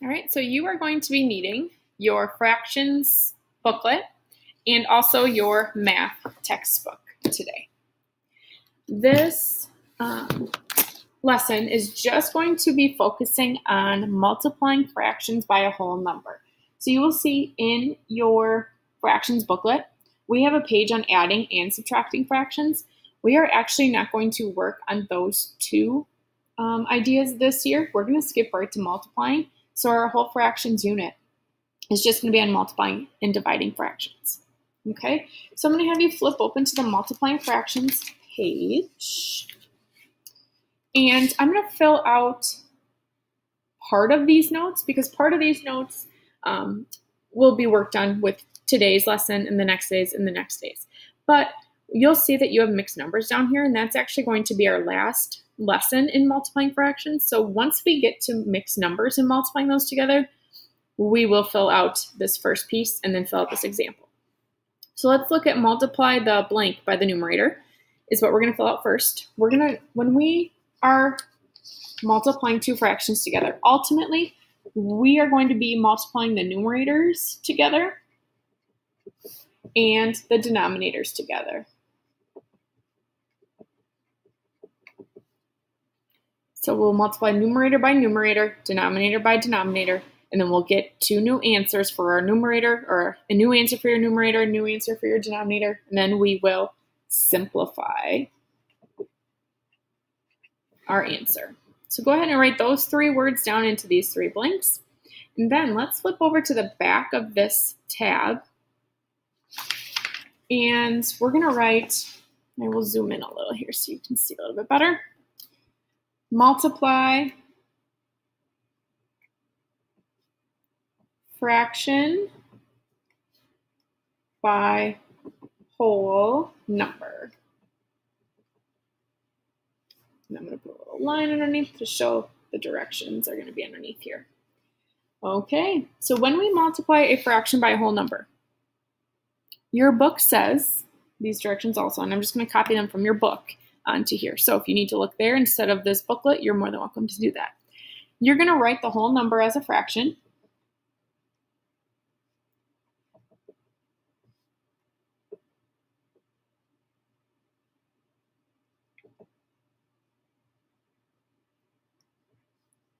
All right, so you are going to be needing your fractions booklet and also your math textbook today. This lesson is just going to be focusing on multiplying fractions by a whole number. So you will see in your fractions booklet, we have a page on adding and subtracting fractions. We are actually not going to work on those two ideas this year. We're going to skip right to multiplying. So our whole fractions unit is just going to be on multiplying and dividing fractions. Okay, so I'm going to have you flip open to the multiplying fractions page. And I'm going to fill out part of these notes because part of these notes will be worked on with today's lesson and the next days and the next days. But you'll see that you have mixed numbers down here, and that's actually going to be our last lesson in multiplying fractions. So once we get to mixed numbers and multiplying those together, we will fill out this first piece and then fill out this example. So let's look at multiply the blank by the numerator is what we're going to fill out first. When we are multiplying two fractions together, ultimately, we are going to be multiplying the numerators together and the denominators together. So we'll multiply numerator by numerator, denominator by denominator, and then we'll get two new answers for our numerator, or a new answer for your numerator, a new answer for your denominator, and then we will simplify our answer. So go ahead and write those three words down into these three blanks. And then let's flip over to the back of this tab. And we're going to write, I will zoom in a little here so you can see a little bit better. Multiply fraction by whole number. And I'm going to put a little line underneath to show the directions are going to be underneath here. Okay, so when we multiply a fraction by a whole number, your book says these directions also, and I'm just going to copy them from your book onto here. So if you need to look there instead of this booklet, you're more than welcome to do that. You're going to write the whole number as a fraction.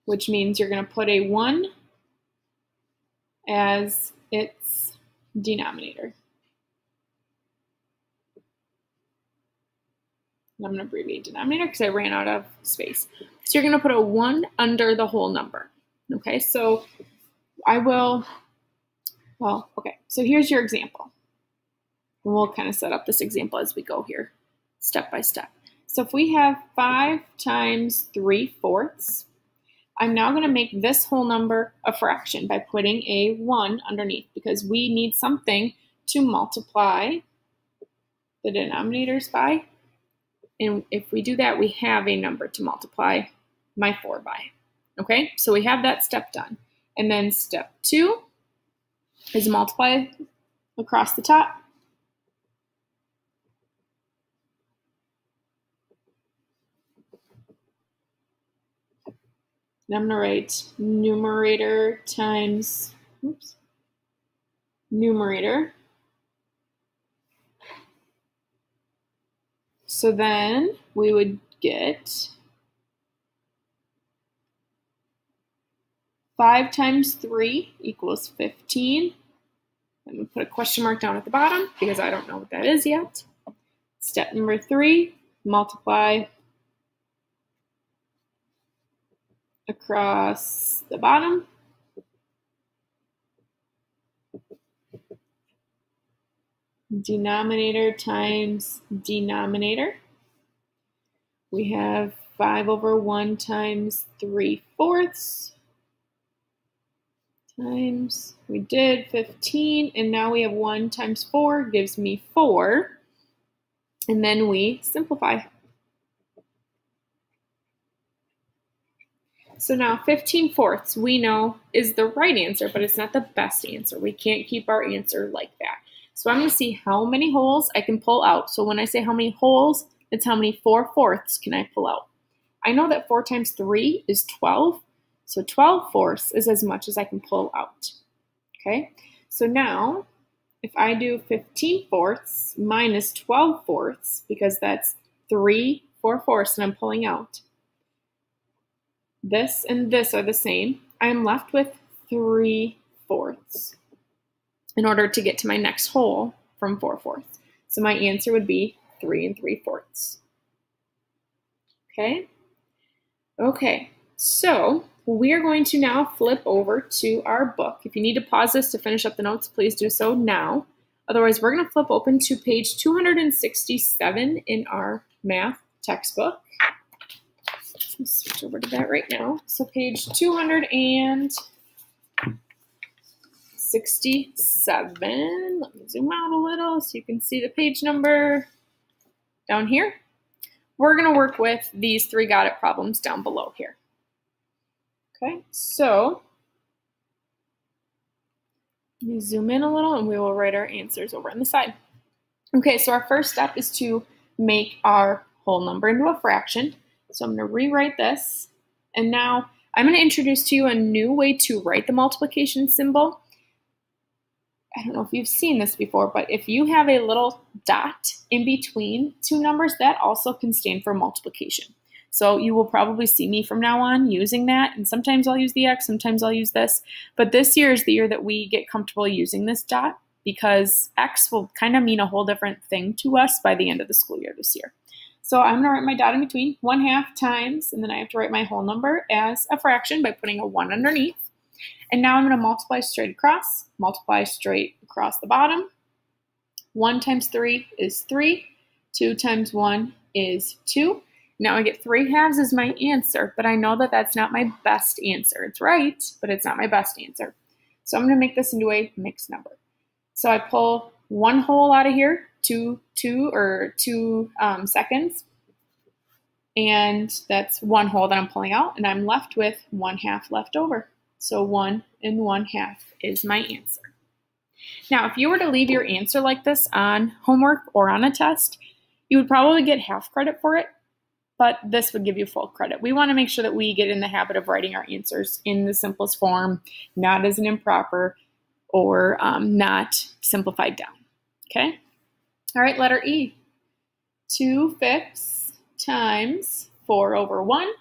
Which means you're going to put a 1 as its denominator. And I'm going to abbreviate denominator because I ran out of space. So you're going to put a 1 under the whole number. Okay, so so here's your example. And we'll kind of set up this example as we go here, step by step. So if we have 5 times 3/4, I'm now going to make this whole number a fraction by putting a 1 underneath because we need something to multiply the denominators by. And if we do that, we have a number to multiply my 4 by. Okay, so we have that step done. And then step 2 is multiply across the top. And I'm going to write numerator times, numerator. So then we would get 5 times 3 equals 15. I'm going to put a question mark down at the bottom because I don't know what that is yet. Step number 3, multiply across the bottom. Denominator times denominator. We have 5 over 1 times 3/4 times, we did 15, and now we have 1 times 4 gives me 4. And then we simplify. So now 15/4 we know is the right answer, but it's not the best answer. We can't keep our answer like that. So I'm going to see how many wholes I can pull out. So when I say how many wholes, it's how many 4/4 can I pull out. I know that 4 times 3 is 12. So 12/4 is as much as I can pull out. Okay, so now if I do 15/4 minus 12/4, because that's 3 4/4 and I'm pulling out, this and this are the same, I'm left with 3/4 in order to get to my next whole from 4/4. So my answer would be 3 3/4. Okay? Okay, so we are going to now flip over to our book. If you need to pause this to finish up the notes, please do so now. Otherwise, we're going to flip open to page 267 in our math textbook. Let's switch over to that right now. So page 267. Let me zoom out a little so you can see the page number down here. We're going to work with these 3 got it problems down below here. Okay, so let me zoom in a little and we will write our answers over on the side. Okay, so our first step is to make our whole number into a fraction. So I'm going to rewrite this. And now I'm going to introduce to you a new way to write the multiplication symbol. I don't know if you've seen this before, but if you have a little dot in between 2 numbers, that also can stand for multiplication. So you will probably see me from now on using that, and sometimes I'll use the X, sometimes I'll use this. But this year is the year that we get comfortable using this dot, because X will kind of mean a whole different thing to us by the end of the school year this year. So I'm going to write my dot in between, 1/2 times, and then I have to write my whole number as a fraction by putting a 1 underneath. And now I'm going to multiply straight across the bottom. 1 times 3 is 3. 2 times 1 is 2. Now I get 3/2 as my answer, but I know that that's not my best answer. It's right, but it's not my best answer. So I'm going to make this into a mixed number. So I pull 1 whole out of here, 2 seconds, and that's 1 whole that I'm pulling out, and I'm left with 1/2 left over. So 1 and 1/2 is my answer. Now, if you were to leave your answer like this on homework or on a test, you would probably get half credit for it, but this would give you full credit. We want to make sure that we get in the habit of writing our answers in the simplest form, not as an improper or not simplified down. Okay? All right, letter E. 2/5 times 4/1.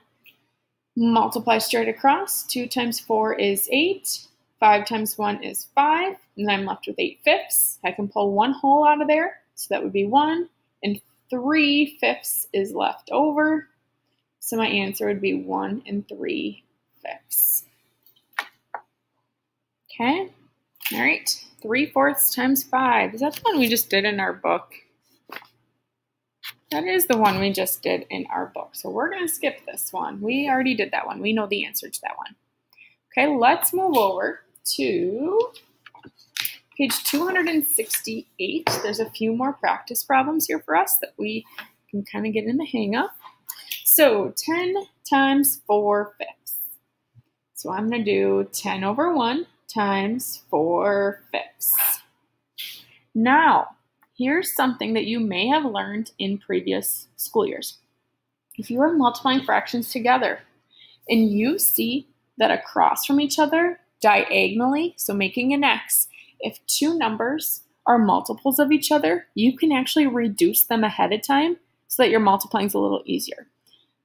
Multiply straight across. 2 times 4 is 8. 5 times 1 is 5. And I'm left with 8/5. I can pull 1 whole out of there. So that would be 1. And 3/5 is left over. So my answer would be 1 and 3/5. Okay. All right. 3/4 times 5. Is that the one we just did in our book? That is the one we just did in our book. So we're going to skip this one. We already did that one. We know the answer to that one. Okay, let's move over to page 268. There's a few more practice problems here for us that we can kind of get in the hang of. So 10 times 4/5. So I'm going to do 10/1 times 4/5. Now, here's something that you may have learned in previous school years. If you are multiplying fractions together and you see that across from each other, diagonally, so making an X, if 2 numbers are multiples of each other, you can actually reduce them ahead of time so that your multiplying is a little easier.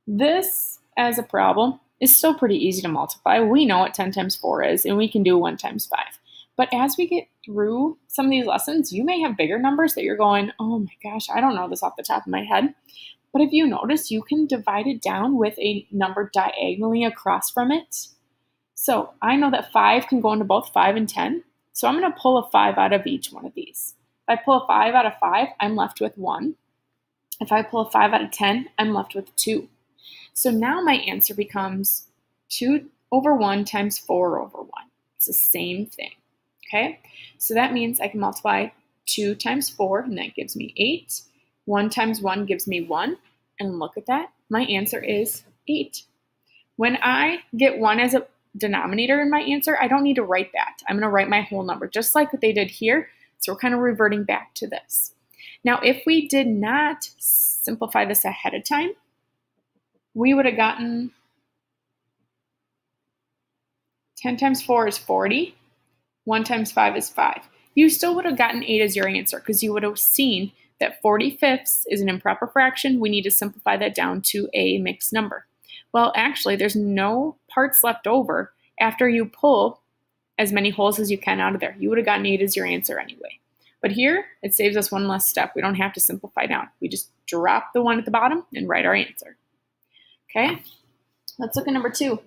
This, as a problem, is still pretty easy to multiply. We know what 10 times 4 is, and we can do 1 times 5. But as we get through some of these lessons, you may have bigger numbers that you're going, oh my gosh, I don't know this off the top of my head. But if you notice, you can divide it down with a number diagonally across from it. So I know that 5 can go into both 5 and 10. So I'm going to pull a 5 out of each one of these. If I pull a 5 out of 5, I'm left with 1. If I pull a 5 out of 10, I'm left with 2. So now my answer becomes 2/1 times 4/1. It's the same thing. Okay, so that means I can multiply 2 times 4, and that gives me 8. 1 times 1 gives me 1. And look at that. My answer is 8. When I get 1 as a denominator in my answer, I don't need to write that. I'm going to write my whole number, just like what they did here. So we're kind of reverting back to this. Now, if we did not simplify this ahead of time, we would have gotten 10 times 4 is 40. 1 times 5 is 5. You still would have gotten 8 as your answer because you would have seen that 40/5 is an improper fraction. We need to simplify that down to a mixed number. Well, actually, there's no parts left over after you pull as many holes as you can out of there. You would have gotten 8 as your answer anyway. But here, it saves us one less step. We don't have to simplify down. We just drop the 1 at the bottom and write our answer. Okay, let's look at number 2.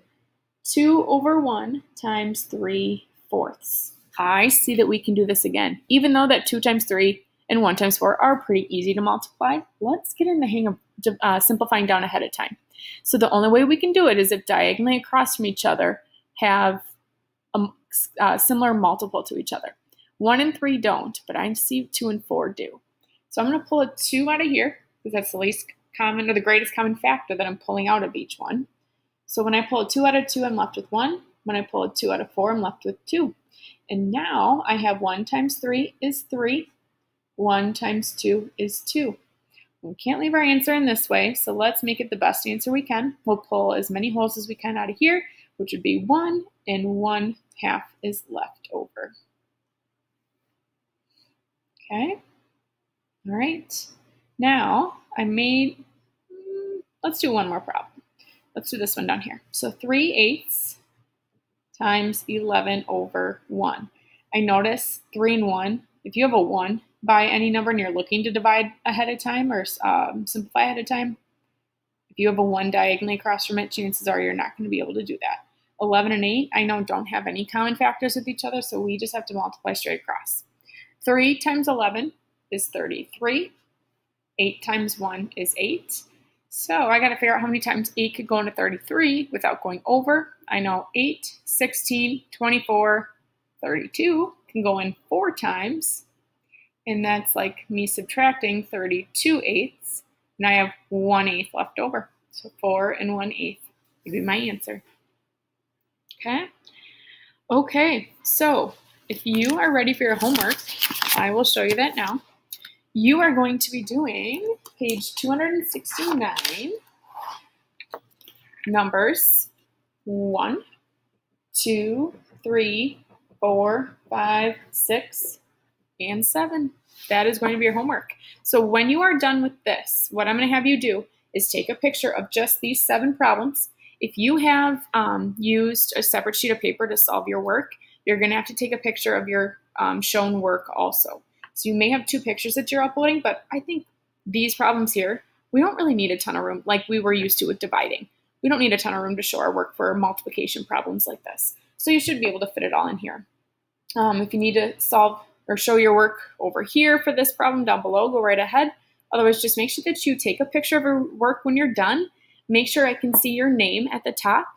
2 over 1 times 3/4. I see that we can do this again. Even though that 2 times 3 and 1 times 4 are pretty easy to multiply, let's get in the hang of simplifying down ahead of time. So the only way we can do it is if diagonally across from each other have a similar multiple to each other. 1 and 3 don't, but I see 2 and 4 do. So I'm going to pull a 2 out of here because that's the least common or the greatest common factor that I'm pulling out of each one. So when I pull a 2 out of 2, I'm left with 1. When I pull a 2 out of 4, I'm left with 2. And now I have 1 times 3 is 3. 1 times 2 is 2. We can't leave our answer in this way, so let's make it the best answer we can. We'll pull as many holes as we can out of here, which would be 1, and 1/2 is left over. Okay, all right. Now let's do one more problem. Let's do this one down here. So 3/8 times 11 over 1. I notice 3 and 1. If you have a 1 by any number and you're looking to divide ahead of time or simplify ahead of time, if you have a 1 diagonally across from it, chances are you're not going to be able to do that. 11 and 8, I know, don't have any common factors with each other, so we just have to multiply straight across. 3 times 11 is 33. 8 times 1 is 8. So I got to figure out how many times 8 could go into 33 without going over. I know 8, 16, 24, 32 can go in 4 times. And that's like me subtracting 32/8. And I have 1/8 left over. So 4 and 1/8 would be my answer. Okay? Okay, so if you are ready for your homework, I will show you that now. You are going to be doing page 269, numbers 1, 2, 3, 4, 5, 6, and 7. That is going to be your homework. So when you are done with this, what I'm going to have you do is take a picture of just these 7 problems. If you have used a separate sheet of paper to solve your work, you're going to have to take a picture of your shown work also. So you may have 2 pictures that you're uploading, but I think these problems here, we don't really need a ton of room like we were used to with dividing. We don't need a ton of room to show our work for multiplication problems like this. So you should be able to fit it all in here. If you need to solve or show your work over here for this problem down below, go right ahead. Otherwise, just make sure that you take a picture of your work when you're done. Make sure I can see your name at the top,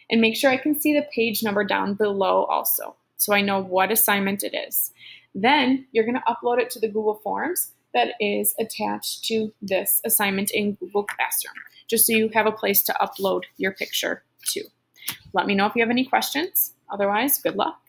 and make sure I can see the page number down below also, so I know what assignment it is. Then you're going to upload it to the Google Forms that is attached to this assignment in Google Classroom, just so you have a place to upload your picture to. Let me know if you have any questions. Otherwise, good luck.